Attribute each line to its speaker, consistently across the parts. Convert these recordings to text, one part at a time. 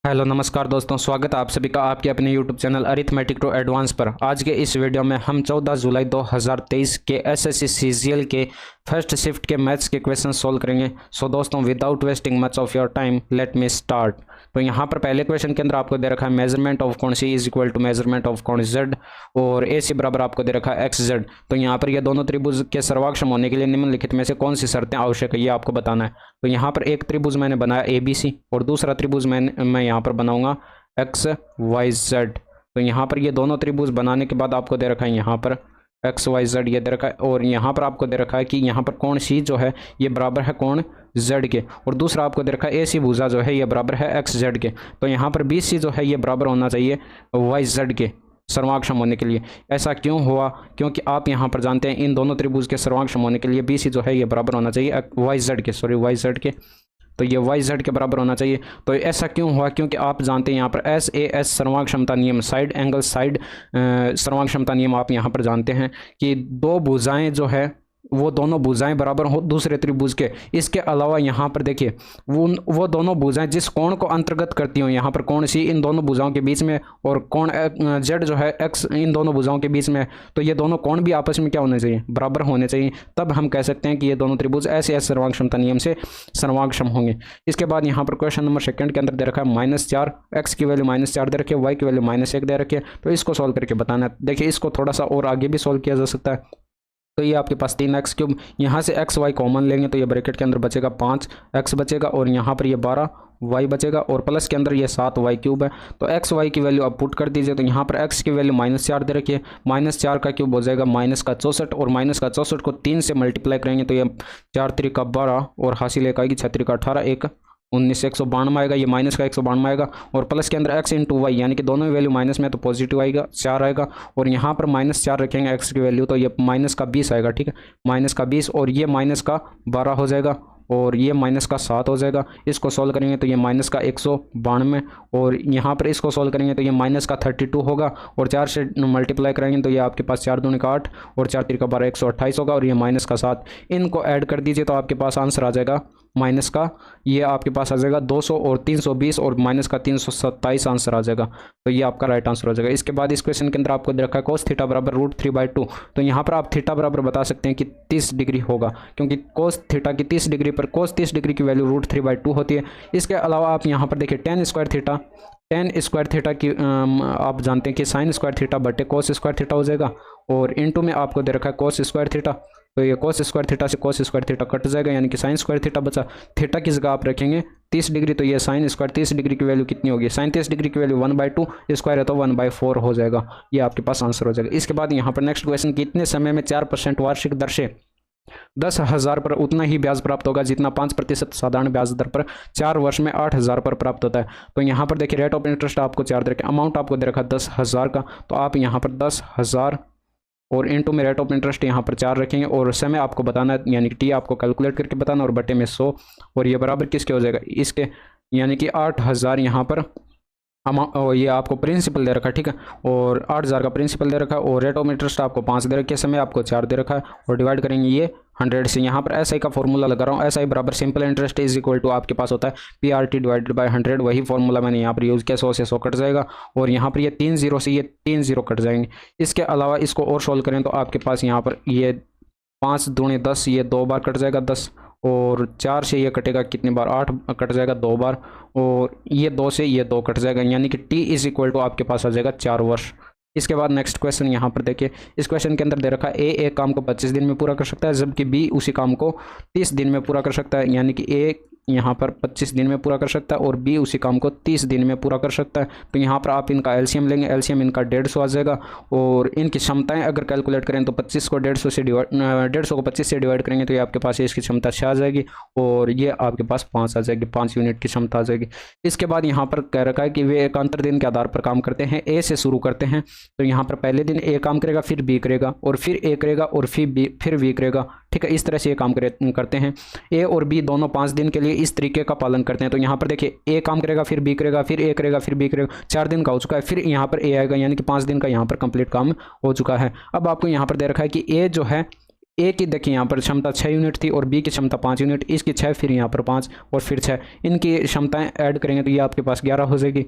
Speaker 1: Hello नमस्कार दोस्तों, स्वागत है आप सभी का आपके अपने YouTube channel arithmetic to advance पर। आज के इस वीडियो में हम 14 जुलाई 2023 के एसएससी सीजीएल के फर्स्ट शिफ्ट के मैथ्स के क्वेश्चन सोल्व करेंगे। सो दोस्तों, without wasting much of your time let me start. तो यहाँ पर पहले क्वेश्चन के अंदर आपको दे रखा है मेजरमेंट ऑफ कोण C is equal to measurement of कोण जेड और ए सी बराबर आपको दे रखा है एक्स जेड। तो यहाँ पर ये दोनों त्रिभुज के सर्वाक्षम होने के लिए निम्नलिखित में से कौन सी शर्तें आवश्यक है ये आपको बताना है। तो यहाँ पर एक त्रिभुज मैंने बनाया ए बी सी और दूसरा त्रिभुज मैं यहाँ पर बनाऊंगा एक्स वाई जेड। तो यहाँ पर ये दोनों त्रिभुज बनाने के बाद आपको दे रखा है यहाँ पर एक्स वाई जेड ये दे रखा है और यहाँ पर आपको दे रखा है कि यहाँ पर कोण सी जो है ये बराबर है कोण जेड के और दूसरा आपको दे रखा है ए सी भुजा जो है ये बराबर है एक्स जेड के। तो यहाँ पर बी सी जो है ये बराबर होना चाहिए वाई जेड के सर्वाक्षम होने के लिए। ऐसा क्यों हुआ? क्योंकि आप यहाँ पर जानते हैं इन दोनों त्रिभुज के सर्वाक्षम होने के लिए बी सी जो है ये बराबर होना चाहिए वाई जेड के, वाई जेड के। तो ये वाई जेड के बराबर होना चाहिए। तो ऐसा क्यों हुआ? क्योंकि आप जानते हैं यहाँ पर एस ए एस सर्वाक्षमता नियम, साइड एंगल साइड सर्वाक्षमता नियम आप यहाँ पर जानते हैं कि दो भुजाएं जो है वो दोनों भुजाएं बराबर हो दूसरे त्रिभुज के। इसके अलावा यहाँ पर देखिए वो दोनों भुजाएं जिस कोण को अंतर्गत करती हो, यहाँ पर कोण सी इन दोनों भुजाओं के बीच में और कोण जेड जो है एक्स इन दोनों भुजाओं के बीच में। तो ये दोनों कोण भी आपस में क्या होने चाहिए? बराबर होने चाहिए। तब हम कह सकते हैं कि ये दोनों त्रिभुज ऐसे ऐसे सर्वाक्षमता नियम से सर्वाक्षम होंगे। इसके बाद यहाँ पर क्वेश्चन नंबर सेकंड के अंदर दे रखा है -4, एक्स की वैल्यू -4 दे रखी है, वाई की वैल्यू -1 दे रखी है। तो इसको सॉल्व करके बताना है। देखिए इसको थोड़ा सा और आगे भी सॉल्व किया जा सकता है। तो ये आपके पास 3x3, यहाँ से एक्स वाई कॉमन लेंगे तो ये ब्रैकेट के अंदर बचेगा 5x बचेगा और यहाँ पर ये 12y बचेगा और प्लस के अंदर ये 7y³ है। तो एक्स वाई की वैल्यू आप पुट कर दीजिए। तो यहाँ पर x की वैल्यू -4 दे रखी है, -4 का क्यूब हो जाएगा -64 और -64 को 3 से मल्टीप्लाई करेंगे तो ये 4 3 का 12 और हासिल एक आएगी 6 3 का 18 1 19 192 आएगा। ये माइनस का 192 आएगा और प्लस के अंदर x इंटू वाई यानी कि दोनों वैल्यू माइनस में तो पॉजिटिव आएगा 4 आएगा और यहाँ पर -4 रखेंगे x की वैल्यू तो ये -20 आएगा। ठीक है, -20 और ये -12 हो जाएगा और ये -7 हो जाएगा। इसको सॉल्व करेंगे तो ये -192 और यहाँ पर इसको सॉल्व करेंगे तो ये -32 होगा और 4 से मल्टीप्लाई करेंगे तो ये आपके पास 4 दूनी का 8 और 4 3 का 12 128 होगा और ये -7। इनको ऐड कर दीजिए तो आपके पास आंसर आ जाएगा माइनस का, ये आपके पास आ जाएगा 200 और 320 और -327 आंसर आ जाएगा। तो ये आपका राइट आंसर हो जाएगा। इसके बाद इस क्वेश्चन के अंदर आपको दे रखा है cos थीटा बराबर √3/2। तो यहाँ पर आप थीटा बराबर बता सकते हैं कि 30 डिग्री होगा क्योंकि cos थीटा की 30 डिग्री पर cos 30 डिग्री की वैल्यू √3/2 होती है। इसके अलावा आप यहाँ पर देखिए tan स्क्वायर थीटा की आप जानते हैं कि sin स्क्वायर थीटा बटे cos स्क्वायर थीटा हो जाएगा और इनटू में आपको दे रखा है cos स्क्वायर थीटा। तो ये cos स्क्वायर थीटा से cos स्क्वायर थीटा कट जाएगा यानी कि sin स्क्वायर थीटा बचा। थीटा की जगह आप रखेंगे 30 डिग्री तो ये sin स्क्वायर 30 डिग्री की वैल्यू कितनी होगी? sin 30 डिग्री की वैल्यू 1/2 स्क्वायर है तो 1/4 हो जाएगा। ये आपके पास आंसर हो जाएगा। इसके बाद यहाँ पर नेक्स्ट क्वेश्चन, कितने समय में 4% वार्षिक दर से 10,000 पर उतना ही ब्याज प्राप्त होगा जितना 5% साधारण ब्याज दर पर 4 वर्ष में 8,000 पर प्राप्त होता है। तो यहाँ पर देखिए रेट ऑफ इंटरेस्ट आपको 4 दे रखा, अमाउंट आपको दे रखा 10,000 का। तो आप यहाँ पर 10,000 और इनटू में रेट ऑफ इंटरेस्ट यहाँ पर 4 रखेंगे और समय आपको बताना है यानी कि टी आपको कैलकुलेट करके बताना और बटे में 100 और ये बराबर किसके हो जाएगा? इसके, यानी कि 8,000 यहाँ पर और ये आपको प्रिंसिपल दे रखा है। ठीक है, और 8,000 का प्रिंसिपल दे रखा है और रेट ऑफ इंटरेस्ट आपको 5 दे रखी है, समय आपको 4 दे रखा है और डिवाइड करेंगे ये 100 से। यहाँ पर एसआई का फॉर्मूला लगा रहा हूँ, एसआई बराबर simple interest is equal to आपके पास होता है PRT डिवाइडेड बाय 100। वही फॉर्मूला मैंने यहाँ पर यूज़ किया, 100 से 100 कट जाएगा और यहाँ पर ये 3 0 से ये 3 0 कट जाएंगे। इसके अलावा इसको और सोल्व करें तो आपके पास यहाँ पर ये 5 दूनी 10 ये 2 बार कट जाएगा 10 और 4 से ये कटेगा कितनी बार? 8 कट जाएगा 2 बार और ये 2 से ये 2 कट जाएगा यानी कि टी इज इक्वल टू आपके पास आ जाएगा 4 वर्ष। इसके बाद नेक्स्ट क्वेश्चन यहाँ पर देखिए, इस क्वेश्चन के अंदर दे रखा है ए एक काम को 25 दिन में पूरा कर सकता है जबकि बी उसी काम को 30 दिन में पूरा कर सकता है। यानी कि ए यहाँ पर 25 दिन में पूरा कर सकता है और बी उसी काम को 30 दिन में पूरा कर सकता है। तो यहाँ पर आप इनका एलसीएम लेंगे, एलसीएम इनका 150 आ जाएगा और इनकी क्षमताएं अगर कैलकुलेट करें तो 25 को 150 से डिवाइड 150 को 25 से डिवाइड करेंगे तो ये आपके पास इसकी क्षमता 6 आ जाएगी और ये आपके पास 5 आ जाएगी, 5 यूनिट की क्षमता आ जाएगी। इसके बाद यहाँ पर कह रखा है कि वे एकांतर दिन के आधार पर काम करते हैं। ए से शुरू करते हैं तो यहाँ पर पहले दिन ए काम करेगा, फिर बी करेगा और फिर ए करेगा और फिर बी करेगा। ठीक है, इस तरह से ये काम करते हैं। ए और बी दोनों 5 दिन के लिए इस तरीके का पालन करते हैं। तो यहाँ पर देखिए ए काम करेगा, फिर बी करेगा, फिर ए करेगा, फिर बी करेगा, 4 दिन का हो चुका है, फिर यहाँ पर ए आएगा यानी कि 5 दिन का यहाँ पर कंप्लीट काम हो चुका है। अब आपको यहाँ पर दे रखा है कि ए जो है ए की देखिए यहाँ पर क्षमता 6 यूनिट थी और बी की क्षमता 5 यूनिट, इसकी 6 फिर यहाँ पर 5 और फिर 6, इनकी क्षमताएं ऐड करेंगे तो ये आपके पास 11 हो जाएगी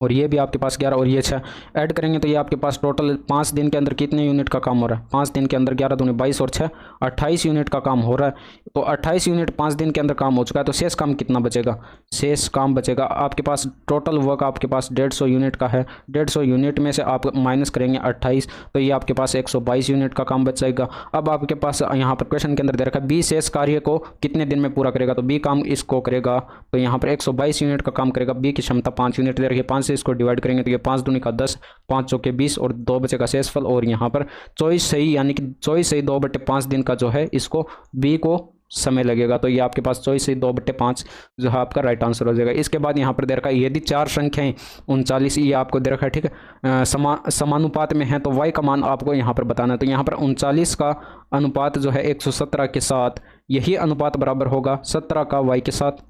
Speaker 1: और ये भी आपके पास 11 और ये 6 ऐड करेंगे तो ये आपके पास टोटल 5 दिन के अंदर कितने यूनिट का काम हो रहा है, 5 दिन के अंदर 11 दूनी 22 और 6 28 यूनिट का काम हो रहा है। तो 28 यूनिट 5 दिन के अंदर काम हो चुका है, तो शेष काम कितना बचेगा, शेष काम बचेगा आपके पास टोटल वर्क आपके पास 150 यूनिट का है, 150 यूनिट में से आप माइनस करेंगे 28 तो ये आपके पास 122 यूनिट का काम बच जाएगा। अब आपके पास यहाँ पर क्वेश्चन के अंदर दे रखा है बी शेष कार्य को कितने दिन में पूरा करेगा, तो बी काम इसको करेगा तो यहाँ पर 122 यूनिट का काम करेगा। बी की क्षमता 5 यूनिट दे रखी है, 5 से इसको डिवाइड करेंगे तो ये 5 दूनी का 10, 5 चौके 20 और 2 बचेगा शेषफल। और यहाँ पर 24 सही यानी कि 24 सही 2/5 दिन का जो है इसको बी को समय लगेगा, तो ये आपके पास 24 से 2/5 जो है आपका राइट आंसर हो जाएगा। इसके बाद यहाँ पर दे रखा है यदि 4 संख्याएं 39 ये आपको दे रखा है, ठीक है, समानुपात में है तो y का मान आपको यहाँ पर बताना है। तो यहाँ पर 39 का अनुपात जो है 117 के साथ, यही अनुपात बराबर होगा 17 का y के साथ,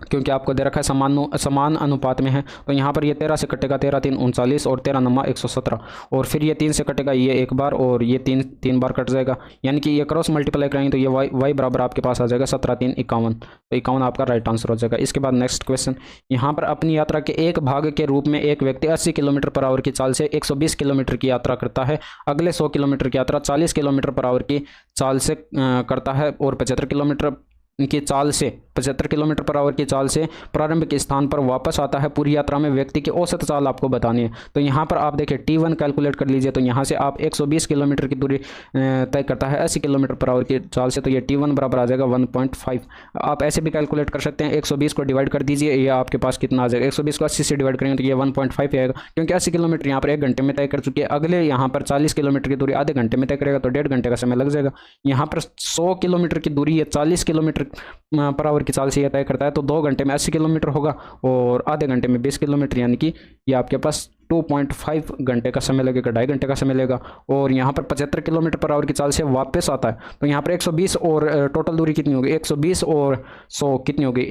Speaker 1: क्योंकि आपको दे रखा है समान अनुपात में है। तो यहाँ पर ये 13 से कटेगा, 13 3 39 और 13 9 117 और फिर ये 3 से कटेगा ये एक बार और ये 3 बार कट जाएगा, यानी कि ये क्रॉस मल्टीप्लाई करेंगे तो ये y बराबर आपके पास आ जाएगा 17 3 51, तो 51 आपका राइट आंसर हो जाएगा। इसके बाद नेक्स्ट क्वेश्चन, यहाँ पर अपनी यात्रा के एक भाग के रूप में एक व्यक्ति 80 किलोमीटर पर आवर की चाल से 120 किलोमीटर की यात्रा करता है, अगले 100 किलोमीटर की यात्रा 40 किलोमीटर पर आवर की चाल से करता है और 75 किलोमीटर की चाल से 75 किलोमीटर पर आवर की चाल से प्रारंभिक स्थान पर वापस आता है। पूरी यात्रा में व्यक्ति की औसत चाल आपको बतानी है। तो यहाँ पर आप देखिए T1 कैलकुलेट कर लीजिए, तो यहाँ से आप 120 किलोमीटर की दूरी तय करता है 80 किलोमीटर पर आवर की चाल से, तो ये T1 बराबर आ जाएगा 1.5। आप ऐसे भी कैलकुलेट कर सकते हैं, 120 को डिवाइड कर दीजिए, ये आपके पास कितना आ जाएगा, 120 को 80 से डिवाइड करेंगे तो ये 1.5 आएगा, क्योंकि 80 किलोमीटर यहाँ पर 1 घंटे में तय कर चुकी है। अगले यहाँ पर 40 किलोमीटर की दूरी आधे घंटे में तय करेगा तो 1.5 घंटे का समय लग जाएगा। यहाँ पर 100 किलोमीटर की दूरी ये 40 किलोमीटर पर आवर की चाल से यह तय करता है, तो 2 घंटे में 80 किलोमीटर होगा और आधे घंटे में 20 किलोमीटर, यानी कि ये आपके पास 2.5 घंटे का समय लगेगा, 2.5 घंटे का समय लगेगा। और यहाँ पर 75 किलोमीटर पर आवर की चाल से वापस आता है, तो यहाँ पर 120 और टोटल दूरी कितनी होगी, 120 और 100 कितनी होगी,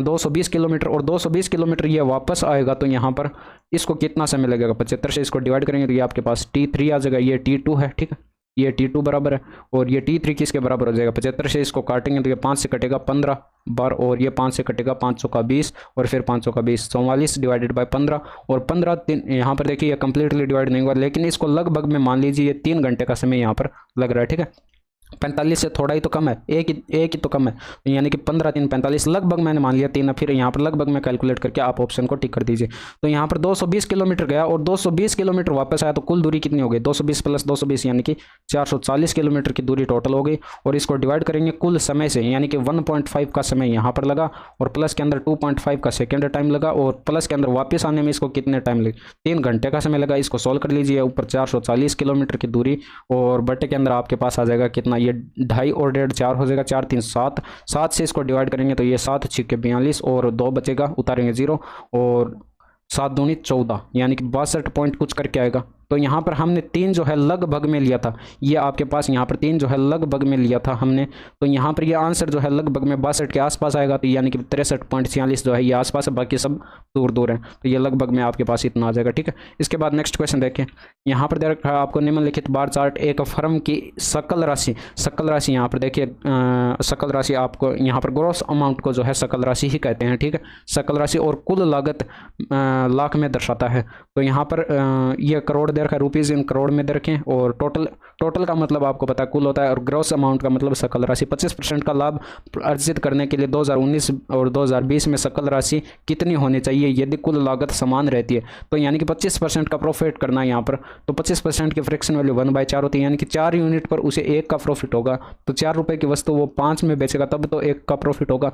Speaker 1: 220 किलोमीटर और 220 किलोमीटर ये वापस आएगा, तो यहाँ पर इसको कितना समय लगेगा, 75 से इसको डिवाइड करेंगे तो ये आपके पास T3 आ जाएगा, ये T2 है, ठीक है, ये T2 बराबर है और ये T3 किसके बराबर हो जाएगा, 75 से इसको काटेंगे तो ये 5 से कटेगा 15 बार और ये 5 से कटेगा 5 का 20 और फिर 5 का 20, 44 डिवाइडेड बाय 15 और 15 यहाँ पर देखिए ये कंप्लीटली डिवाइड नहीं हुआ, लेकिन इसको लगभग में मान लीजिए ये 3 घंटे का समय यहाँ पर लग रहा है, ठीक है। 45 से थोड़ा ही तो कम है, एक ही तो कम है, यानी कि 15 3 45 लगभग मैंने मान लिया 3, फिर यहाँ पर लगभग में कैलकुलेट करके आप ऑप्शन को टिक कर दीजिए। तो यहाँ पर 220 किलोमीटर गया और 220 किलोमीटर वापस आया, तो कुल दूरी कितनी हो गई, 220 प्लस 220 यानी कि 440 किलोमीटर की दूरी टोटल हो गई। और इसको डिवाइड करेंगे कुल समय से, यानी कि 1.5 का समय यहाँ पर लगा और प्लस के अंदर 2.5 का सेकेंड टाइम लगा और प्लस के अंदर वापस आने में इसको कितने टाइम लगे, 3 घंटे का समय लगा। इसको सॉल्व कर लीजिए, ऊपर 440 किलोमीटर की दूरी और बटे के अंदर आपके पास आ जाएगा कितना, ये 2.5 और 1.5 4 हो जाएगा, 4 3 7, 7 से इसको डिवाइड करेंगे तो ये 7 6 42 और 2 बचेगा, उतारेंगे 0 और 7 दूनी 14, यानी कि 62 पॉइंट कुछ करके आएगा। तो यहाँ पर हमने 3 जो है लगभग में लिया था, ये आपके पास यहाँ पर 3 जो है लगभग में लिया था हमने, तो यहाँ पर ये आंसर जो है लगभग में 62 के आसपास आएगा, तो यानी कि 63.46 जो है ये आसपास है, बाकी सब दूर दूर हैं, तो ये लगभग में आपके पास इतना आ जाएगा, ठीक है। इसके बाद नेक्स्ट क्वेश्चन देखें, यहाँ पर दे रखा है आपको निम्नलिखित बार चार्ट एक फर्म की सकल राशि यहाँ पर देखिए, सकल राशि आपको यहाँ पर ग्रॉस अमाउंट को जो है सकल राशि ही कहते हैं, ठीक है, सकल राशि और कुल लागत लाख में दर्शाता है। तो यहाँ पर ये करोड़ दे रखा है, रुपीज़ इन करोड़ में दे रखें और टोटल का मतलब आपको पता है कुल होता है और ग्रॉस अमाउंट का मतलब सकल राशि। 25% का लाभ अर्जित करने के लिए 2019 और 2020 में सकल राशि कितनी होनी चाहिए यदि कुल लागत समान रहती है, तो यानी कि 25% का प्रॉफिट करना है यहाँ पर, तो 25% की फ्रैक्शन वैल्यू 1/4 होती है, यानी कि 4 यूनिट पर उसे 1 का प्रॉफिट होगा, तो 4 रुपये की वस्तु वो 5 में बेचेगा तब तो 1 का प्रॉफिट होगा।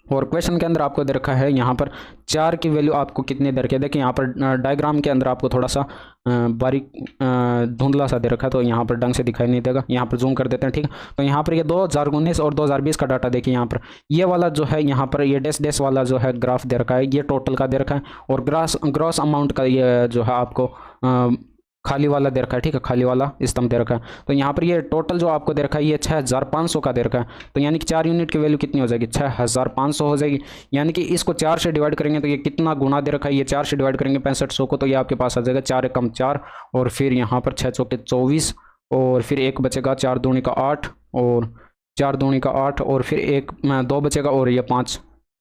Speaker 1: और क्वेश्चन के अंदर आपको दे रखा है यहाँ पर 4 की वैल्यू आपको कितने दे रखे, देखिए यहाँ पर डायग्राम के अंदर आपको थोड़ा सा बारीक धुंधला सा दे रखा है, तो यहाँ पर ढंग से दिखाई नहीं देगा, यहाँ पर जूम कर देते हैं, ठीक है। तो यहाँ पर ये 2019 और 2020 का डाटा देखिए, यहाँ पर ये वाला जो है यहाँ पर ये डैश वाला जो है ग्राफ दे रखा है, ये टोटल का दे रखा है और ग्रॉस अमाउंट का ये जो है आपको खाली वाला दे रखा है, ठीक है, खाली वाला स्तंभ दे रखा है। तो यहाँ पर ये टोटल जो आपको दे रखा है ये 6500 का दे रखा है, तो यानी कि 4 यूनिट की वैल्यू कितनी हो जाएगी, 6500 हो जाएगी, यानी कि इसको 4 से डिवाइड करेंगे तो ये कितना गुना दे रखा है, ये 4 से डिवाइड करेंगे 6500 को, तो ये आपके पास आ जाएगा 4 एकम 4 और फिर यहाँ पर 6 चौके 24 और फिर एक बचेगा 4 दूनी का 8 और 4 दूनी का 8 और फिर एक 2 बचेगा और ये 5।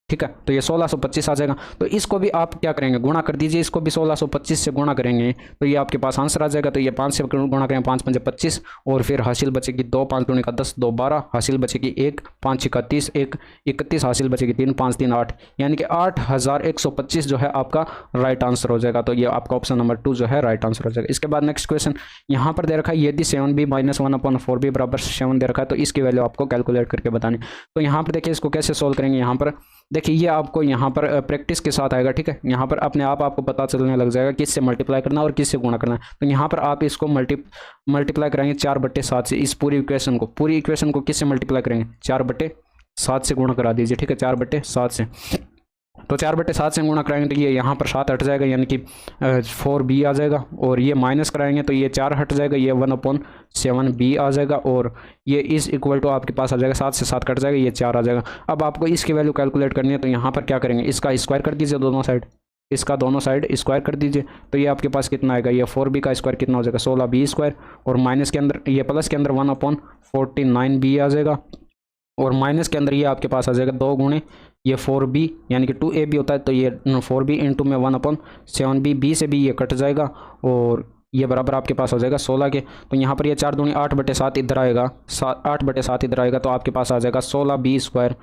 Speaker 1: ठीक है, तो ये 1625 आ जाएगा। तो इसको भी आप क्या करेंगे, गुणा कर दीजिए, इसको भी 1625 से गुणा करेंगे तो ये आपके पास आंसर आ जाएगा। तो ये 5 से गुणा करेंगे, 5 पंजे 25 और फिर हासिल बचेगी 2, 5 दूनी का 10, 2 12, हासिल बचेगी 1, 5 6 30, 1 31, हासिल बचेगी 3, 5 3 8, यानी कि 8125 जो है आपका राइट आंसर हो जाएगा। तो ये आपका ऑप्शन नंबर 2 जो है राइट आंसर हो जाएगा। इसके बाद नेक्स्ट क्वेश्चन यहाँ पर दे रखा है, यदि 7b - 1/4b बराबर 7 दे रखा है तो इसकी वैल्यू आपको कैलकुलेट करके बतानी। तो यहाँ पर देखिए इसको कैसे सोल्व करेंगे। यहाँ पर देखिए ये आपको यहाँ पर प्रैक्टिस के साथ आएगा। ठीक है, यहाँ पर अपने आप आपको पता चलने लग जाएगा किससे मल्टीप्लाई करना और किससे गुणा करना है। तो यहाँ पर आप इसको मल्टीप्लाई करेंगे 4/7 से। इस पूरी इक्वेशन को किससे मल्टीप्लाई करेंगे, 4/7 से गुणा करा दीजिए। ठीक है, 4/7 से। तो 4/7 से गुणा कराएंगे तो ये यहाँ पर 7 हट जाएगा, यानी कि 4b आ जाएगा। और ये माइनस कराएंगे तो ये 4 हट जाएगा, ये 1/7b आ जाएगा। और ये इज इक्वल टू आपके पास आ जाएगा, 7 से 7 कट जाएगा, ये 4 आ जाएगा। अब आपको इसकी वैल्यू कैलकुलेट करनी है तो यहाँ पर क्या करेंगे, इसका स्क्वायर कर दीजिए दोनों साइड, इसका दोनों साइड स्क्वायर कर दीजिए। तो ये आपके पास कितना आएगा, ये 4b का स्क्वायर कितना हो जाएगा, 16b स्क्वायर। और माइनस के अंदर ये प्लस के अंदर 1/49b आ जाएगा। और माइनस के अंदर ये आपके पास आ जाएगा 2 गुणे ये 4b, यानी कि 2ab होता है। तो ये 4b इंटू में 1/7b, b से भी ये कट जाएगा और ये बराबर आपके पास हो जाएगा 16 के। तो यहाँ पर ये 4 दूनी 8/7 इधर आएगा, 8/7 इधर आएगा, तो आपके पास आ जाएगा 16b square.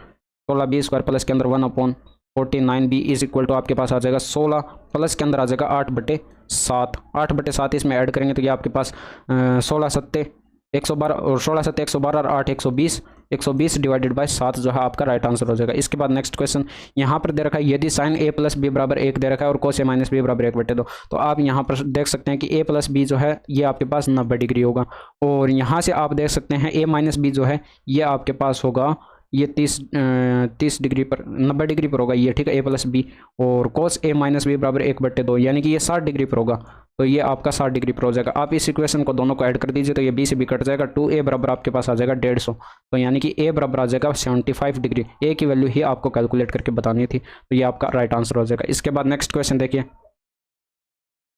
Speaker 1: 16b square plus के अंदर 1/49b इज इक्वल टू आपके पास आ जाएगा 16, प्लस के अंदर आ जाएगा 8/7। 8/7 इसमें ऐड करेंगे तो ये आपके पास 16 सत्ते 112 और 16 सत्ते 112 और 8 120, 120 डिवाइडेड बाय 7 जो है आपका राइट आंसर हो जाएगा। इसके बाद नेक्स्ट क्वेश्चन यहाँ पर दे रखा है, यदि साइन a + b बराबर 1 दे रखा है और कोस a - b बराबर 1/2, तो आप यहाँ पर देख सकते हैं कि a + b जो है ये आपके पास 90 डिग्री होगा। और यहाँ से आप देख सकते हैं a - b जो है ये आपके पास होगा, ये 30 डिग्री पर 90 डिग्री पर होगा ये। ठीक है, a + b और कोस a - b बराबर 1/2, यानी कि ये 60 डिग्री पर होगा। तो ये आपका 60 डिग्री पर हो जाएगा। आप इस इक्वेशन को दोनों को ऐड कर दीजिए तो ये b से b कट जाएगा, 2a बराबर आपके पास आ जाएगा 150। तो यानी कि a बराबर आ जाएगा 75 डिग्री। a की वैल्यू ही आपको कैलकुलेट करके बतानी थी, तो ये आपका राइट आंसर हो जाएगा। इसके बाद नेक्स्ट क्वेश्चन देखिए,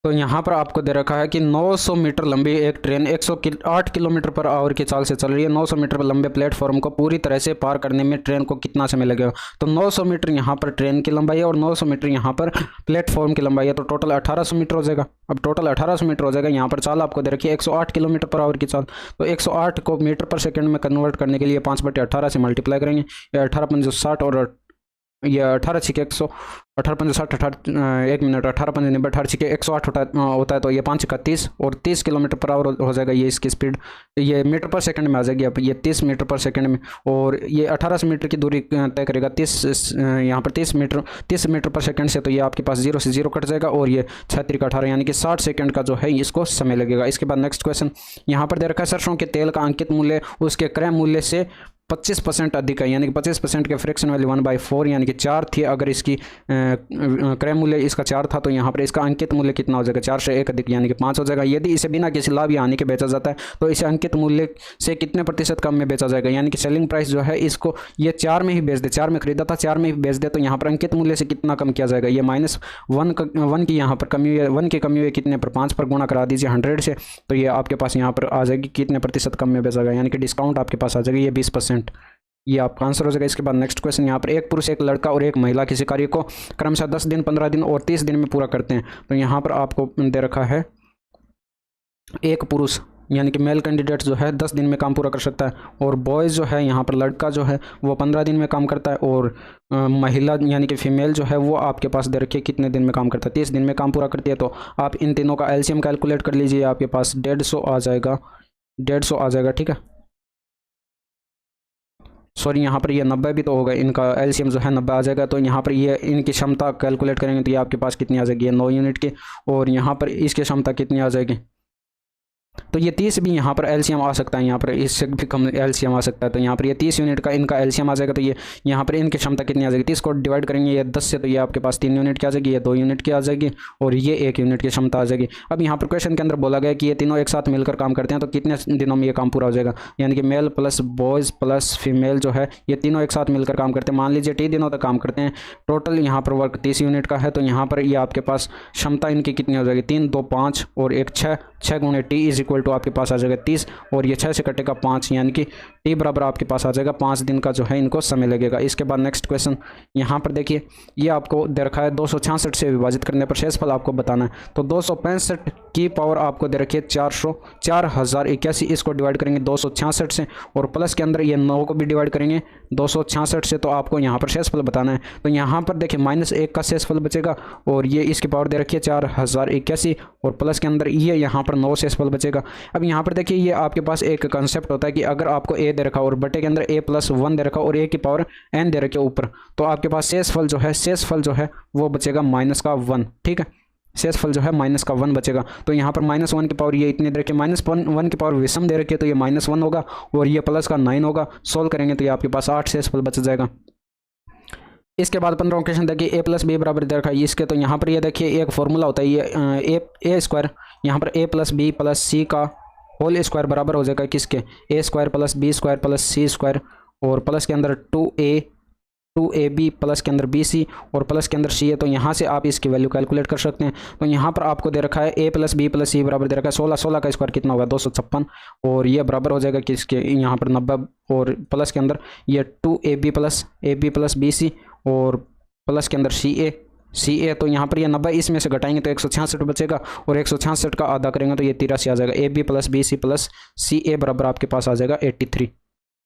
Speaker 1: तो यहाँ पर आपको दे रखा है कि 900 मीटर लंबी एक ट्रेन 108 किलोमीटर/आवर की चाल से चल रही है। 900 मीटर लंबे प्लेटफॉर्म को पूरी तरह से पार करने में ट्रेन को कितना समय लगेगा। तो 900 मीटर यहाँ पर ट्रेन की लंबाई है और 900 मीटर यहाँ पर प्लेटफॉर्म की लंबाई है, तो टोटल 1800 मीटर हो जाएगा। अब टोटल 1800 मीटर हो जाएगा। यहाँ पर चाल आपको दे रखी है 108 किलोमीटर/आवर की चाल, तो 108 को मीटर पर सेकेंड में कन्वर्ट करने के लिए 5/18 से मल्टीप्लाई करेंगे। 18 पंजे 60 और ये 18 छिके 100, 18 पंजे 60, 1 मिनट 18 पंजे 90, 18 छिके 108 होता है। तो ये 5 का 30 और 30 किलोमीटर/आवर हो जाएगा ये इसकी स्पीड। ये मीटर पर सेकंड में आ जाएगी। अब ये 30 मीटर पर सेकंड में, और ये 1800 मीटर की दूरी तय करेगा 30 यहाँ पर 30 मीटर पर सेकंड से। तो ये आपके पास 0 से 0 कट जाएगा और ये 36 का 18, यानी कि 60 सेकंड का जो है इसको समय लगेगा। इसके बाद नेक्स्ट क्वेश्चन यहाँ पर दे रखा है, सरसों के तेल का अंकित मूल्य उसके क्रय मूल्य से 25% अधिक है, यानी कि 25% के फ्रैक्शन वैल्यू 1/4, यानी कि 4 थी। अगर इसकी क्रय मूल्य इसका 4 था तो यहाँ पर इसका अंकित मूल्य कितना हो जाएगा, 4 से 1 अधिक, यानी कि 5 हो जाएगा। यदि इसे बिना किसी लाभ या हानि के बेचा जाता है तो इसे अंकित मूल्य से कितने प्रतिशत कम में बेचा जाएगा, यानी कि सेलिंग प्राइस जो है इसको ये 4 में ही बेच दे, 4 में खरीदा था 4 में ही बेच दे, तो यहाँ पर अंकित मूल्य से कितना कम किया जाएगा। ये -1 की यहाँ पर कमी हुई है, 1 की कमी हुई है कितने पर, 5 पर गुणा करा दीजिए 100 से, तो ये आपके पास यहाँ पर आ जाएगी कितने प्रतिशत कम में बेचा जाएगा, यानी कि डिस्काउंट आपके पास आ जाएगी ये 20%। ये आपका आंसर हो जाएगा। इसके बाद नेक्स्ट क्वेश्चन यहाँ पर, एक पुरुष एक लड़का और एक महिला किसी कार्य को क्रमशः 10 दिन 15 दिन और 30 दिन में पूरा करते हैं। तो यहाँ पर आपको दे रखा है एक पुरुष यानी कि मेल कैंडिडेट जो है 10 दिन में काम पूरा कर सकता है, और बॉयज़ जो है यहाँ पर लड़का जो है वो 15 दिन में काम करता है, और महिला यानी कि फीमेल जो है वो आपके पास दे रखिए कितने दिन में काम करता है, 30 दिन में काम पूरा करती है। तो आप इन तीनों का एलसीएम कैलकुलेट कर लीजिए, आपके पास 150 आ जाएगा, 150 आ जाएगा। ठीक है, सॉरी यहाँ पर ये 90 भी तो होगा, इनका एलसीएम जो है 90 आ जाएगा। तो यहाँ पर ये इनकी क्षमता कैलकुलेट करेंगे तो ये आपके पास कितनी आ जाएगी, ये 9 यूनिट की, और यहाँ पर इसकी क्षमता कितनी आ जाएगी, तो ये 30 भी यहाँ पर एलसीएम आ सकता है, यहाँ पर इससे भी कम एलसीएम आ सकता है। तो यहाँ पर ये 30 यूनिट का इनका एलसीएम आ जाएगा। तो ये यहाँ पर इनकी क्षमता कितनी आ जाएगी, 30 को डिवाइड करेंगे ये 10 से, तो ये आपके पास 3 यूनिट की आ जाएगी, ये 2 यूनिट की आ जाएगी, और ये 1 यूनिट की क्षमता आ जाएगी। अब यहाँ पर क्वेश्चन के अंदर बोला गया कि ये तीनों एक साथ मिलकर काम करते हैं तो कितने दिनों में ये काम पूरा हो जाएगा, यानी कि male plus boys plus female जो है ये तीनों एक साथ मिलकर काम करते हैं। मान लीजिए 30 दिनों तक काम करते हैं, टोटल यहाँ पर वर्क 30 यूनिट का है, तो यहाँ पर ये आपके पास क्षमता इनकी कितनी हो जाएगी, 3 2 5 और 1 6, 6 गुणे टी इज इक्वल टू आपके पास आ जाएगा 30, और ये 6 से कटेगा 5, यानी कि टी बराबर आपके पास आ जाएगा 5 दिन का जो है इनको समय लगेगा। इसके बाद नेक्स्ट क्वेश्चन यहाँ पर देखिए, ये आपको दे रखा है 266 से विभाजित करने पर शेषफल आपको बताना है। तो 265 की पावर आपको दे रखी है 4081, इसको डिवाइड करेंगे 266 से, और प्लस के अंदर ये 9 को भी डिवाइड करेंगे 266 से, तो आपको यहाँ पर शेषफल बताना है। तो यहाँ पर देखिए -1 का शेषफल बचेगा, और ये इसकी पावर दे रखी है 4081, और प्लस के अंदर ये यहाँ पर 9 शेषफल बचेगा। अब यहाँ पर देखिए, ये आपके पास एक कंसेप्ट होता है कि अगर आपको ए दे रखा और बटे के अंदर a+1 दे रखा और a की पावर n दे रखी है ऊपर, तो आपके पास शेषफल जो है वो बचेगा -1, ठीक है। शेषफल जो है -1 बचेगा। तो यहाँ पर -1 की पावर ये इतनी दे रखी है, -1 की पावर विषम दे रखी है, तो ये -1 होगा, और ये प्लस का 9 होगा। सोल्व करेंगे तो ये आपके पास 8 शेषफल बच जाएगा। इसके बाद 15वां क्वेश्चन देखिए, a+b बराबर दे रखा है इसके। तो यहाँ पर ये देखिए, एक फॉर्मूला होता है ये ए स्क्वायर, यहाँ पर a+b+c का होल स्क्वायर बराबर हो जाएगा किसके, a² + b² + c², और प्लस के अंदर 2ab प्लस के अंदर bc और प्लस के अंदर ca। तो यहाँ से आप इसकी वैल्यू कैलकुलेट कर सकते हैं। तो यहाँ पर आपको दे रखा है a+b+c बराबर दे रखा है 16 का स्क्वायर कितना होगा 256, और ये बराबर हो जाएगा किसके, यहाँ पर 90, और प्लस के अंदर ये 2ab + bc और प्लस के अंदर ca। तो यहाँ पर ये 90 इसमें से घटाएंगे तो 166 बचेगा, और 166 का आधा करेंगे तो ये 83 आ जाएगा। ab + bc + ca बराबर आपके पास आ जाएगा 83।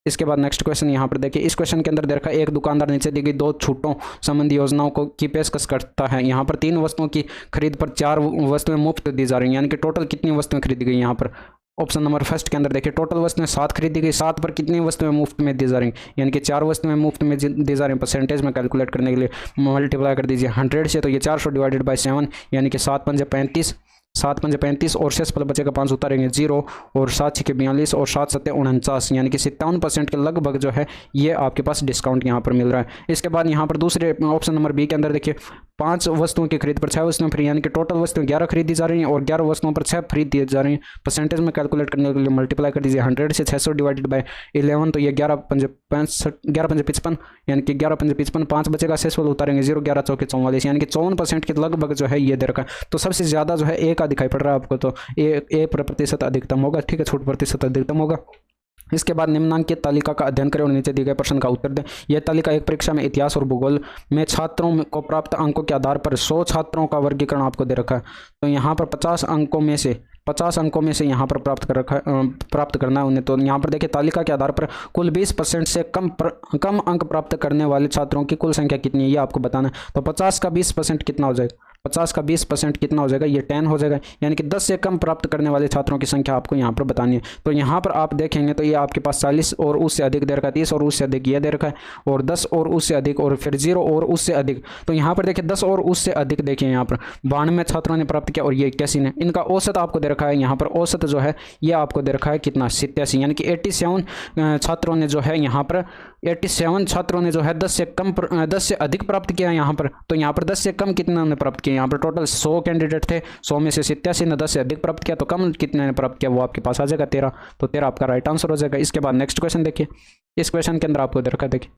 Speaker 1: इसके बाद नेक्स्ट क्वेश्चन यहाँ पर देखिए, इस क्वेश्चन के अंदर देखा एक दुकानदार नीचे दी गई 2 छूटों संबंधी योजनाओं को की पेशकश करता है। यहाँ पर 3 वस्तुओं की खरीद पर 4 वस्तुएं मुफ्त दी जा रही हैं, यानी कि टोटल कितनी वस्तुएं खरीदी गई। यहाँ पर ऑप्शन नंबर फर्स्ट के अंदर देखिए, टोटल वस्तुएं 7 खरीदी गई, 7 पर कितनी वस्तुएं मुफ्त में दी जा रही हैं, यानी कि 4 वस्तुएं मुफ्त में दी जा रही हैं। परसेंटेज में कैलकुलेट करने के लिए मल्टीप्लाई कर दीजिए 100 से, तो ये 400 डिवाइडेड बाई 7, यानी कि 7 × 5 = 35, और शेषफल बचेगा 5 उतारेंगे 0, और 7 × 6 = 42, और 7 × 7 = 49, यानी कि 57% के लगभग जो है ये आपके पास डिस्काउंट यहाँ पर मिल रहा है। इसके बाद यहाँ पर दूसरे ऑप्शन नंबर बी के अंदर देखिए, 5 वस्तुओं की खरीद पर 6 वस्तुएं फ्री, यानी कि टोटल वस्तुएं 11 खरीदी जा रही हैं और 11 वस्तुओं पर 6 फ्री दी जा रही हैं। परसेंटेज में कैलकुलेट करने के लिए मल्टीप्लाई कर दीजिए 100 से 600 डिवाइडेड बाई 11, तो ये 11 × 5 = 55, यानी कि 11 × 55, 5 बचेगा, शेषफल उतारेंगे 0, 11 × 4 = 44, यानी कि 54% के लगभग जो है ये दे रखा है। तो सबसे ज़्यादा जो है ए का दिखाई पड़ रहा है आपको, तो ए प्रतिशत अधिकतम होगा, ठीक है, छूट प्रतिशत अधिकतम होगा। इसके बाद निम्नांकित तालिका का अध्ययन करें और नीचे दिए गए प्रश्न का उत्तर दें। यह तालिका एक परीक्षा में इतिहास और भूगोल में छात्रों को प्राप्त अंकों के आधार पर 100 छात्रों का वर्गीकरण आपको दे रखा है। तो यहाँ पर 50 अंकों में से यहाँ पर प्राप्त करना है उन्हें। तो यहाँ पर देखिए, तालिका के आधार पर कुल 20% से कम अंक प्राप्त करने वाले छात्रों की कुल संख्या कितनी है ये आपको बताना है। तो 50 का 20% कितना हो जाएगा, 50 का 20% कितना हो जाएगा, ये 10 हो जाएगा, यानी कि 10 से कम प्राप्त करने वाले छात्रों की संख्या आपको यहाँ पर बतानी है। तो यहाँ पर आप देखेंगे तो ये आपके पास 40 और उससे अधिक दे रखा है, 30 और उससे अधिक ये दे रखा है, और 10 और उससे अधिक, और फिर 0 और उससे अधिक। तो यहाँ पर देखिए 10 और उससे अधिक देखिए, यहाँ पर 92 छात्रों ने प्राप्त किया और ये 81 ने। इनका औसत आपको दे रखा है, यहाँ पर औसत जो है ये आपको दे रखा है कितना, 87, यानी कि 87 छात्रों ने जो है यहाँ पर 87 छात्रों ने जो है 10 से अधिक प्राप्त किया यहाँ पर। तो यहाँ पर 10 से कम कितना ने प्राप्त किया, यहाँ पर टोटल 100 कैंडिडेट थे, 100 में से 87 ने 10 से अधिक प्राप्त किया, तो कम कितने ने प्राप्त किया वो आपके पास आ जाएगा 13। तो 13 आपका राइट आंसर हो जाएगा। इसके बाद नेक्स्ट क्वेश्चन देखिए, इस क्वेश्चन के अंदर आपको दे रखा है, देखिए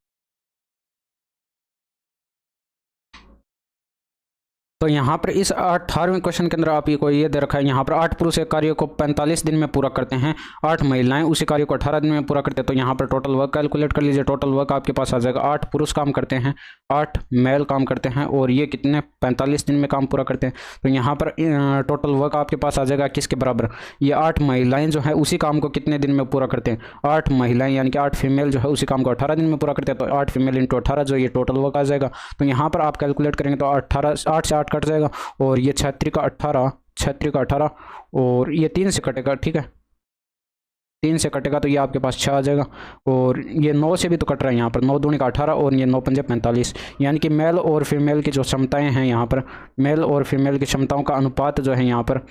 Speaker 1: तो यहाँ पर इस 18वें क्वेश्चन के अंदर आप ये दे रखा है, यहाँ पर 8 पुरुष एक कार्य को 45 दिन में पूरा करते हैं, 8 महिलाएं उसी कार्य को 18 दिन में पूरा करते हैं। तो यहाँ पर टोटल वर्क कैलकुलेट कर लीजिए। टोटल वर्क आपके पास आ जाएगा, 8 पुरुष काम करते हैं, 8 मेल काम करते हैं, और ये कितने 45 दिन में काम पूरा करते हैं। तो यहाँ पर टोटल वर्क आपके पास आ जाएगा किसके बराबर, ये 8 महिलाएँ जो है उसी काम को कितने दिन में पूरा करते हैं, 8 महिलाएँ यानी कि 8 फीमेल जो है उसी काम को 18 दिन में पूरा करते हैं। तो 8 फीमेल × 18 जो ये टोटल वर्क आ जाएगा। तो यहाँ पर आप कैलकुलेट करेंगे तो 8 से 8 कट जाएगा, और ये 36 का 18 और ये 3 से कटेगा, ठीक है, 3 से कटेगा तो ये आपके पास 6 आ जाएगा, और ये 9 से भी तो कट रहा है, यहाँ पर 9 दूनी का 18 और ये 9 पंजे 45, यानी कि मेल और फीमेल की जो क्षमताएं हैं यहाँ पर, मेल और फीमेल की क्षमताओं का अनुपात जो है यहाँ पर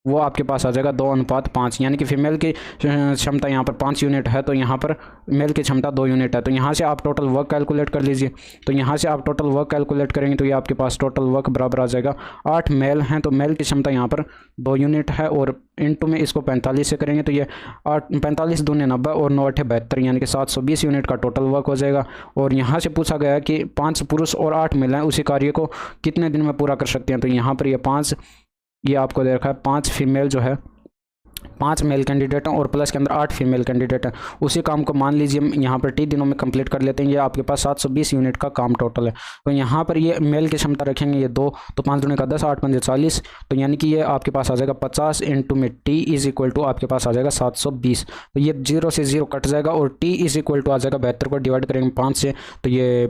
Speaker 1: वो आपके पास आ जाएगा 2:5, यानी कि फीमेल की क्षमता यहाँ पर 5 यूनिट है, तो यहाँ पर मेल की क्षमता 2 यूनिट है। तो यहाँ से आप टोटल वर्क कैलकुलेट कर लीजिए। तो यहाँ से आप टोटल वर्क कैलकुलेट करेंगे तो ये आपके पास टोटल वर्क बराबर आ जाएगा, 8 मेल हैं तो मेल की क्षमता यहाँ पर 2 यूनिट है, और इनटू में इसको 45 से करेंगे तो ये 45 दूने 90 और 9 8 72, यानी कि 720 यूनिट का टोटल वर्क हो जाएगा। और यहाँ से पूछा गया कि 5 पुरुष और 8 महिलाएं उसी कार्य को कितने दिन में पूरा कर सकते हैं। तो यहाँ पर ये 5 ये आपको दे रखा है, 5 फीमेल जो है 5 मेल कैंडिडेट हैं और प्लस के अंदर 8 फीमेल कैंडिडेट हैं। उसी काम को मान लीजिए हम यहाँ पर टी दिनों में कंप्लीट कर लेते हैं। ये आपके पास 720 यूनिट का काम टोटल है। तो यहाँ पर ये मेल की क्षमता रखेंगे ये 2, तो 5 दूनी का 10, 8 पंजे 40, तो यानी कि ये आपके पास आ जाएगा 50 इंटू में टी इज इक्वल टू आपके पास आ जाएगा 720। तो ये 0 से 0 कट जाएगा और टी इज इक्वल टू आ जाएगा 72 को डिवाइड करेंगे 5 से, तो ये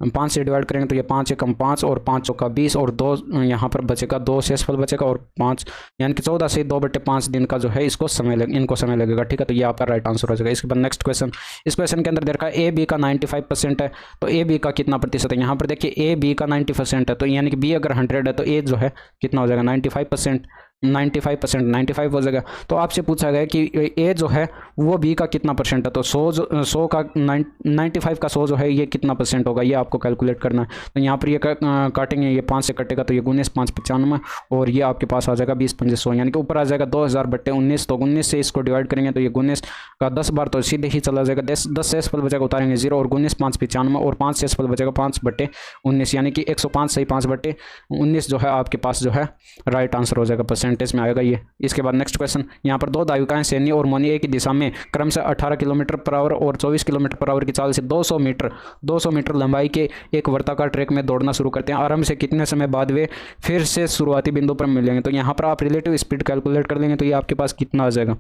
Speaker 1: 5 से डिवाइड करेंगे तो ये 5 एकम 5 और 5 चौका 20 और 2 यहाँ पर बचेगा, 2 शेषफल बचेगा और 5 यानी कि 14 से 2/5 दिन का जो है इसको इनको समय लगेगा। ठीक है, तो ये आपका राइट आंसर हो जाएगा। इसके बाद नेक्स्ट क्वेश्चन, इस क्वेश्चन के अंदर देखा ए बी का 95% है, तो ए बी का कितना प्रतिशत है। यहाँ पर देखिए ए बी का 90% है, तो यानी कि बी अगर 100 है तो ए जो है कितना हो जाएगा 95%, 95% हो जाएगा। तो आपसे पूछा गया कि ए जो है वो बी का कितना परसेंट है, तो 100 का 95 का 100 जो है ये कितना परसेंट होगा, ये आपको कैलकुलेट करना है। तो यहाँ पर ये काटेंगे, ये 5 से कटेगा तो ये 19 5 95 और ये आपके पास आ जाएगा 20 पंजे 100, यानी कि ऊपर आ जाएगा 2000/19। तो 19 से इसको डिवाइड करेंगे तो ये 19 का 10 बार तो सीधे ही चला जाएगा, 10 शेषफल बचेगा उतारेंगे 0 और 19 5 95 और 5 शेषफल बचेगा 5/19, यानी कि 105 सही 5/19 जो है आपके पास जो है राइट आंसर हो जाएगा, परसेंटेज में आएगा ये। इसके बाद नेक्स्ट क्वेश्चन, यहाँ पर दो दाविकाएं सैनी और मोनी एक ही दिशा में क्रमशः 18 किलोमीटर/आवर और 24 किलोमीटर/आवर की चाल से 200 मीटर लंबाई के एक वर्ताकार ट्रैक में दौड़ना शुरू करते हैं। आरंभ से कितने समय बाद वे फिर से शुरुआती बिंदु पर मिलेंगे। तो यहाँ पर आप रिलेटिव स्पीड कैलकुलेट कर लेंगे तो ये आपके पास कितना आ जाएगा,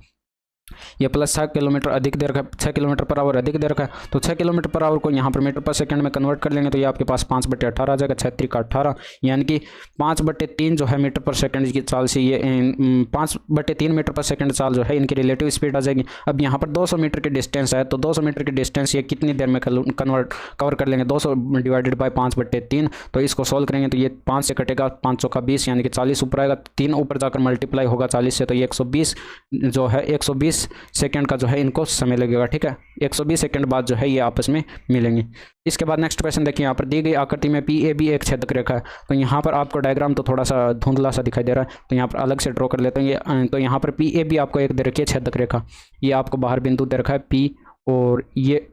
Speaker 1: ये प्लस 6 किलोमीटर अधिक दे रखा है, 6 किलोमीटर/आवर अधिक दे रखा है, तो 6 किलोमीटर/आवर को यहाँ पर मीटर पर सेकंड में कन्वर्ट कर लेंगे तो ये आपके पास 5/18 आ जाएगा, 6 का 18, यानी कि 5/3 जो है मीटर पर सेकंड की चाल से ये 5/3 मीटर पर सेकंड चाल जो है इनकी रिलेटिव स्पीड आ जाएगी। अब यहाँ पर 200 मीटर की डिस्टेंस है, तो 200 मीटर की डिस्टेंस ये कितनी देर में कवर कर लेंगे, 200 डिवाइडेड बाई 5/3, तो इसको सोल्व करेंगे तो ये 5 से कटेगा, 5 चौका 20 यानी कि 40 ऊपर आएगा, 3 ऊपर जाकर मल्टीप्लाई होगा 40 से, तो ये 120 जो है 120 सेकंड का जो है इनको समय लगेगा। ठीक है, 120 सेकंड बाद जो है ये आपस में मिलेंगे। इसके बाद नेक्स्ट क्वेश्चन देखिए, यहाँ पर दी गई आकृति में पी ए बी एक छेदक रेखा है। तो यहाँ पर आपको डायग्राम तो थोड़ा सा धुंधला सा दिखाई दे रहा है, तो यहाँ पर अलग से ड्रॉ कर लेते हैं ये। तो यहाँ पर पी ए बी आपको एक दे रखी है छेदक रेखा, ये आपको बाहर बिंदु दे रखा है पी और ये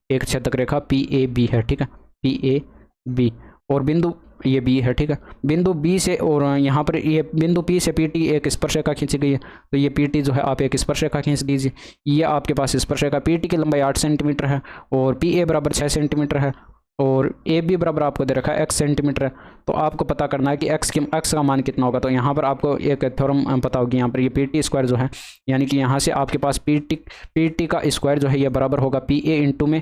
Speaker 1: एक छेदक रेखा पी ए बी है। ठीक है, पी ए बी और बिंदु ये बी है। ठीक है, बिंदु बी से और यहाँ पर ये बिंदु पी से पी टी एक स्पर्शरेखा खींची गई है, तो ये पी टी जो है आप एक स्पर्शरेखा खींच दीजिए। ये आपके पास स्पर्शरेखा पी टी की लंबाई 8 सेंटीमीटर है और पी ए बराबर 6 सेंटीमीटर है और ए बी बराबर आपको दे रखा है x सेंटीमीटर है। तो आपको पता करना है कि x का मान कितना होगा। तो यहाँ पर आपको एक थ्योरम पता होगी, यहाँ पर ये पी टी स्क्वायर जो है, यानी कि यहाँ से आपके पास पी टी का स्क्वायर जो है ये बराबर होगा पी ए इंटू में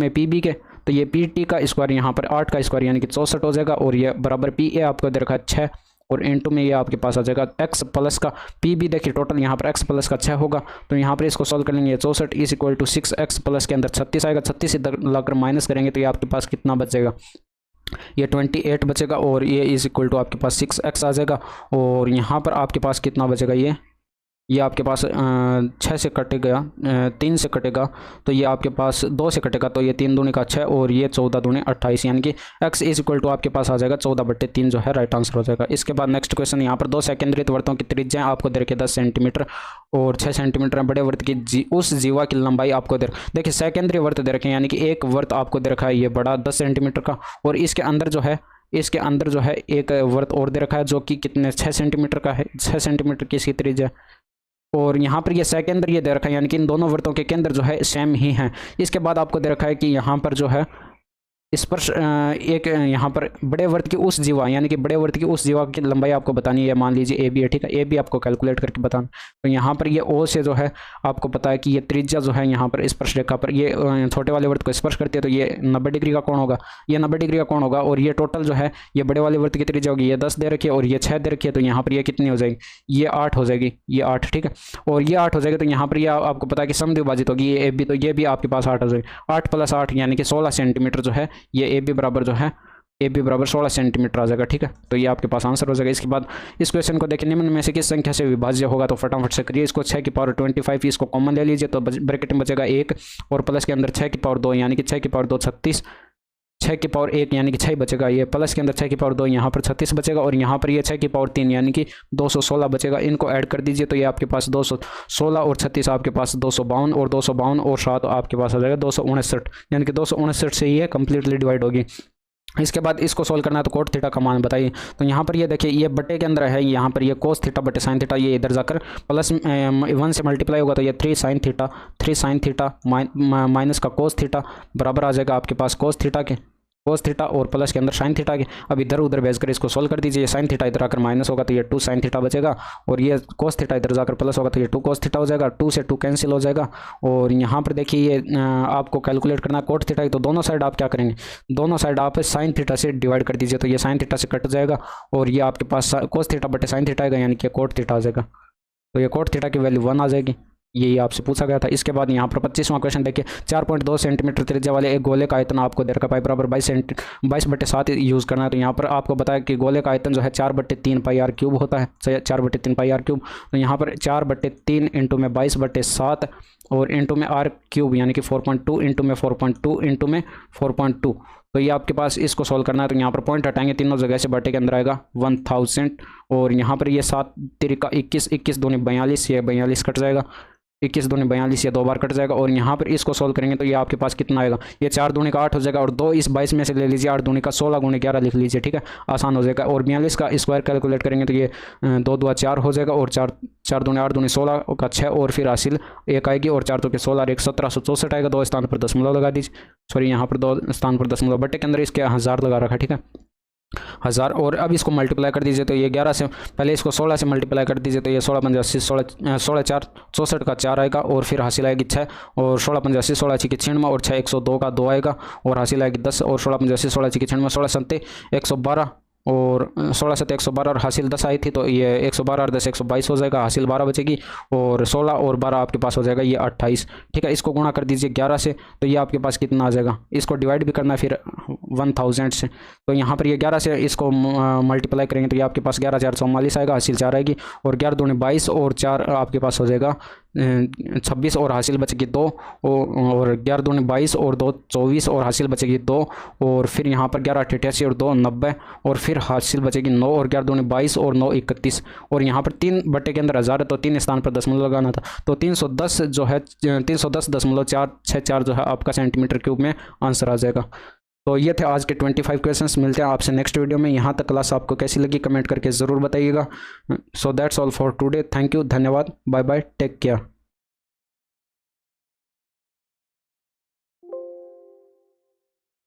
Speaker 1: पी बी के। तो ये पी टी का स्क्वायर यहाँ पर 8 का स्क्वायर यानी कि 64 हो जाएगा और ये बराबर पी ए आपको दे रखा है 6 और इंटू में ये आपके पास आ जाएगा x प्लस का पी बी। देखिए टोटल यहाँ पर x प्लस का 6 होगा, तो यहाँ पर इसको सॉल्व कर लेंगे। 64 is equal to 6x plus के अंदर 36 आएगा, 36 से लाकर माइनस करेंगे तो ये आपके पास कितना बचेगा, ये 28 बचेगा और ये इज इक्वल टू आपके पास 6x आ जाएगा और यहाँ पर आपके पास कितना बचेगा, ये आपके पास 6 से कटेगा, 3 से कटेगा तो ये आपके पास 2 से कटेगा, तो ये 3 दूनी का 6 और ये 14 दूनी 28, यानी कि x इज इक्वल टू आपके पास आ जाएगा 14/3 जो है राइट आंसर हो जाएगा। इसके बाद नेक्स्ट क्वेश्चन, यहाँ पर 2 सेकेंडरी वर्तों की त्रिज्याएं आपको दे रखी 10 सेंटीमीटर और 6 सेंटीमीटर बड़े वर्त की उस जीवा की लंबाई आपको देखिए सेकेंडरी वर्त दे रखे हैं, यानी कि एक वर्त आपको दे रखा है ये बड़ा 10 सेंटीमीटर का और इसके अंदर जो है एक वर्त और दे रखा है जो कि कितने 6 सेंटीमीटर का है, 6 सेंटीमीटर की इसकी त्रिज्या और यहाँ पर ये सेकेंडर ये दे रखा है, यानी कि इन दोनों वर्तों के केंद्र जो है सेम ही हैं। इसके बाद आपको दे रखा है कि यहाँ पर जो है स्पर्श एक यहाँ पर बड़े वर्त की उस जीवा, यानी कि बड़े वर्त की उस जीवा की लंबाई आपको बतानी है। मान लीजिए ए बी है, ठीक है, ए बी आपको कैलकुलेट करके बताना। तो यहाँ पर ये ओ से जो है आपको पता है कि ये त्रिज्या जो है यहाँ पर स्पर्श रेखा पर ये छोटे वाले वर्त को स्पर्श करती है, तो ये 90 डिग्री का कोण होगा, ये 90 डिग्री का कोण होगा और ये टोटल जो है ये बड़े वाले वर्त की त्रिज्या होगी, ये 10 दे रखी है और ये 6 दे रखी है, तो यहाँ पर ये कितनी हो जाएगी, ये 8 हो जाएगी, ये 8, ठीक है, और ये 8 हो जाएगी। तो यहाँ पर ये आपको पता है कि समद्विभाजित होगी ये ए बी, तो ये भी आपके पास 8 हो जाएगी, 8 + 8 यानी कि 16 सेंटीमीटर जो है ये ए बी बराबर जो है ए बी बराबर 16 सेंटीमीटर आ जाएगा। ठीक है, तो ये आपके पास आंसर हो जाएगा। इसके बाद इस क्वेश्चन को देखिए, निम्न में से किस संख्या से विभाज्य होगा, तो फटाफट से करिए इसको। 6 की पावर 25 इसको कॉमन ले लीजिए तो ब्रैकेट में बचेगा 1 और प्लस के अंदर 6 की पावर 2 यानी कि 6 की पावर 2 36, 6 की पावर 1 यानी कि 6 बचेगा, ये प्लस के अंदर 6 की पावर 2 यहाँ पर 36 बचेगा और यहाँ पर ये 6 की पावर 3 यानी कि 216 बचेगा। इनको ऐड कर दीजिए तो ये आपके पास 216 और 36 आपके पास 252 और 252 और 7 आपके पास आ जाएगा 259, यानी कि 259 से ये कम्प्लीटली डिवाइड होगी। इसके बाद इसको सोल्व करना है तो कोट थीटा का मान बताइए। तो यहाँ पर ये देखिए ये बटे के अंदर है, यहाँ पर ये कोस थीटा बटे साइन थीटा, ये इधर जाकर प्लस 1 से मल्टीप्लाई होगा तो ये 3 साइन थीटा माइनस का कोस थीटा बराबर आ जाएगा आपके पास कोस थीटा और प्लस के अंदर साइन थीटा के। अब इधर उधर भेज कर इसको सोल्व कर दीजिए। ये साइन थीटा इधर आकर माइनस होगा तो ये 2 साइन थीटा बचेगा, और ये कोस थीटा इधर जाकर प्लस होगा तो ये 2 कोस थीटा हो जाएगा। 2 से 2 कैंसिल हो जाएगा। और यहाँ पर देखिए ये आपको कैलकुलेट करना है कोट थीटा, तो दोनों साइड आप क्या करेंगे, दोनों साइड आप साइन थीटा से डिवाइड कर दीजिए, तो ये साइन थीटा से कट जाएगा और ये आपके पास कोस थीटा बटे साइन थीटा आएगा, यानी कि कोट थीटा आ जाएगा। तो ये कोट थीटा की वैल्यू 1 आ जाएगी। यही आपसे पूछा गया था। इसके बाद यहाँ पर 25वां क्वेश्चन देखिए, 4.2 सेंटीमीटर त्रिज्या वाले एक गोले का आयतन आपको दे रखा पाई बराबर 22/7 यूज़ करना है। तो यहाँ पर आपको बताया कि गोले का आयतन जो है 4/3 पाई आर क्यूब होता है, 4/3 पाई आर क्यूब। तो यहाँ पर 4/3 इंटू में 22/7 और इंटू में आर क्यूब यानी कि 4.2 इंटू में 4.2 इंटू में 4.2। तो ये आपके पास इसको सोल्व करना है। तो यहाँ पर पॉइंट हटाएंगे, तीनों जगह से बटे के अंदर आएगा 1000 और यहाँ पर ये 7 तिरिका 21, 21 दूनी 42, ये 42 कट जाएगा, 21 दूनी 42, ये 2 बार कट जाएगा। और यहाँ पर इसको सोल्व करेंगे तो ये आपके पास कितना आएगा, ये 4 दूनी का 8 हो जाएगा और 2 इस 22 में से ले लीजिए, 8 दूनी का 16 गुणे 11 लिख लीजिए, ठीक है, आसान हो जाएगा। और 42 का स्क्वायर कैलकुलेट करेंगे तो ये 2 दूनी 4 हो जाएगा और 4 दूनी 8 दूनी 16 का 6 और फिर हासिल 1 आएगी और 4 2 के 16 और 1 1764 आएगा। 2 स्थान पर दशमलव लगा दीजिए, सॉरी यहाँ पर 2 स्थान पर दशमलव, बटे के अंदर इसके 1000 लगा रखा, ठीक है, 1000। और अब इसको मल्टीप्लाई कर दीजिए तो ये 11 से, पहले इसको 16 से मल्टीप्लाई कर दीजिए तो ये 16 पंजे 80, 16 4 64 का 4 आएगा और फिर हासिल आएगी 6 और 16 पंजे 80, 16 6 96 और 6 102 का 2 आएगा और हासिल आएगी 10 और 16 पंजे 80, 16 6 96, 16 7 112 और 16 7 112 और हासिल 10 आई थी तो ये 112 और 10 122 हो जाएगा, हासिल 12 बचेगी और 16 और 12 आपके पास हो जाएगा ये 28, ठीक है। इसको गुणा कर दीजिए 11 से तो ये आपके पास कितना आ जाएगा, इसको डिवाइड भी करना है फिर 1000 से। तो यहाँ पर ये 11 से इसको मल्टीप्लाई करेंगे तो ये आपके पास 11 4 44 आएगा, हासिल 4 आएगी और 11 दूनी 22 और 4 आपके पास हो जाएगा 26 और हासिल बचेगी 2 और 11 दूनी 22 और 2 24 और हासिल बचेगी 2 और फिर यहाँ पर 11 88 और 2 90 और फिर हासिल बचेगी 9 और 11 दूनी 22 और 9 31 और यहाँ पर 3 बटे के अंदर 1000 है तो 3 स्थान पर दशमलव लगाना था। तो 310 जो है 310.464 जो है आपका सेंटीमीटर क्यूब में आंसर आ जाएगा। तो ये थे आज के 25 क्वेश्चंस। मिलते हैं आपसे नेक्स्ट वीडियो में। यहाँ तक क्लास आपको कैसी लगी कमेंट करके ज़रूर बताइएगा। So that's all for today. Thank you, धन्यवाद, बाय बाय, टेक केयर।